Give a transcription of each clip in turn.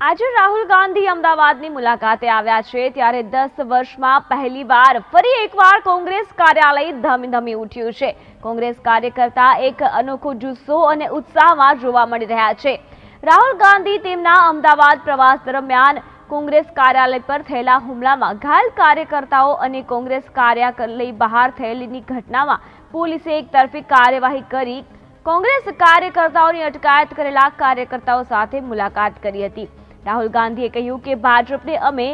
આજે રાહુલ ગાંધી અમદાવાદની મુલાકાતે આવ્યા છે ત્યારે 10 વર્ષમાં પહેલીવાર ફરી એકવાર કોંગ્રેસ કાર્યાલય ધમધમી ઉઠ્યું છે। કોંગ્રેસ કાર્યકર્તા એક અનોખો જુસ્સો અને ઉત્સાહમાં જોવા મળી રહ્યા છે। રાહુલ ગાંધી તેમના અમદાવાદ પ્રવાસ દરમિયાન કોંગ્રેસ કાર્યાલય પર થયેલા હુમલામાં ઘાયલ કાર્યકર્તાઓ અને કોંગ્રેસ કાર્યાલય બહાર થયેલી ઘટનામાં પોલીસે એકતરફી કાર્યવાહી કરી કોંગ્રેસ કાર્યકર્તાઓની અટકાયત કરેલા કાર્યકર્તાઓ સાથે મુલાકાત કરી હતી। રાહુલ ગાંધીએ કહ્યું કે ભાજપને અમે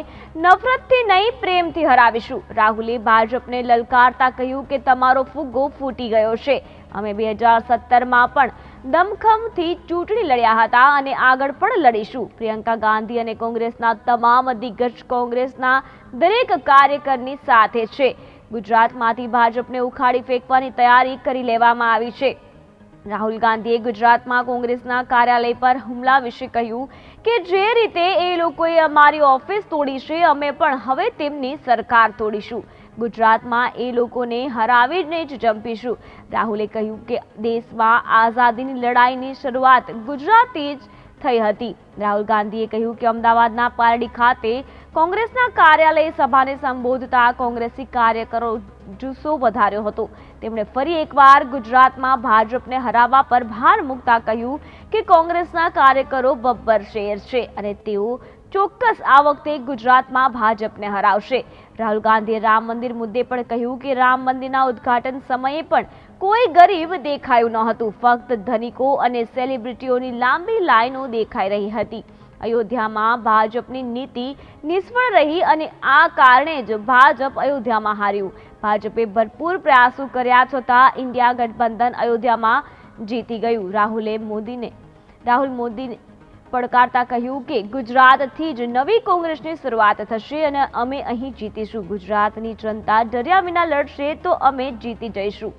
નફરતથી નહીં પ્રેમથી હરાવીશું। રાહુલે ભાજપને લલકારતા કહ્યું કે તમારો ફુગ્ગો ફૂટી ગયો છે। અમે 2017માં પણ દમખમથી ચૂંટણી લડ્યા હતા અને આગળ પણ લડીશું। પ્રિયંકા ગાંધી અને કોંગ્રેસના તમામ દિગ્ગજ કોંગ્રેસના દરેક કાર્યકરની સાથે છે। ગુજરાતમાંથી ભાજપને ઉખાડી ફેંકવાની તૈયારી કરી લેવામાં આવી છે। રાહુલ ગાંધીએ ગુજરાતમાં કોંગ્રેસના કાર્યાલય પર હુમલા વિશે કહ્યું કે જે રીતે એ લોકોએ અમારી ઓફિસ તોડી છે અમે પણ હવે તેમની સરકાર તોડીશું। ગુજરાતમાં એ લોકોને હરાવીને જ જંપીશું। રાહુલે કહ્યું કે દેશમાં આઝાદીની લડાઈની શરૂઆત ગુજરાતથી જ થઈ હતી। રાહુલ ગાંધીએ કહ્યું કે અમદાવાદના પારડી ખાતે કોંગ્રેસના કાર્યાલય સભાને સંબોધતા કોંગ્રેસી કાર્યકરો જુસ્સો વધાર્યો હતો। તેમણે ફરી એકવાર ગુજરાતમાં ભાજપને હરાવવા પર ભાર મૂકતા કહ્યું કે કોંગ્રેસના કાર્યકરો બબ્બર શેર છે અને તેઓ ચોક્કસ આ વખતે ગુજરાતમાં ભાજપને હરાવશે। રાહુલ ગાંધીએ રામ મંદિર મુદ્દે પણ કહ્યું કે રામ મંદિરના ઉદ્ઘાટન સમયે પણ કોઈ ગરીબ દેખાયું ન હતું, ફક્ત ધનિકો અને સેલિબ્રિટીઓની લાંબી લાઈનો દેખાઈ રહી હતી। અયોધ્યામાં ભાજપની નીતિ નિષ્ફળ રહી અને આ કારણે જ ભાજપ અયોધ્યામાં હાર્યું। ભાજપે ભરપૂર પ્રયાસો કર્યા છતાં ઇન્ડિયા ગઠબંધન અયોધ્યામાં જીતી ગયું। રાહુલ મોદીને પડકારતા કહ્યું કે ગુજરાતથી જ નવી કોંગ્રેસની શરૂઆત થશે અને અમે અહીં જીતીશું। ગુજરાતની જનતા ડર્યા વિના લડશે તો અમે જીતી જઈશું।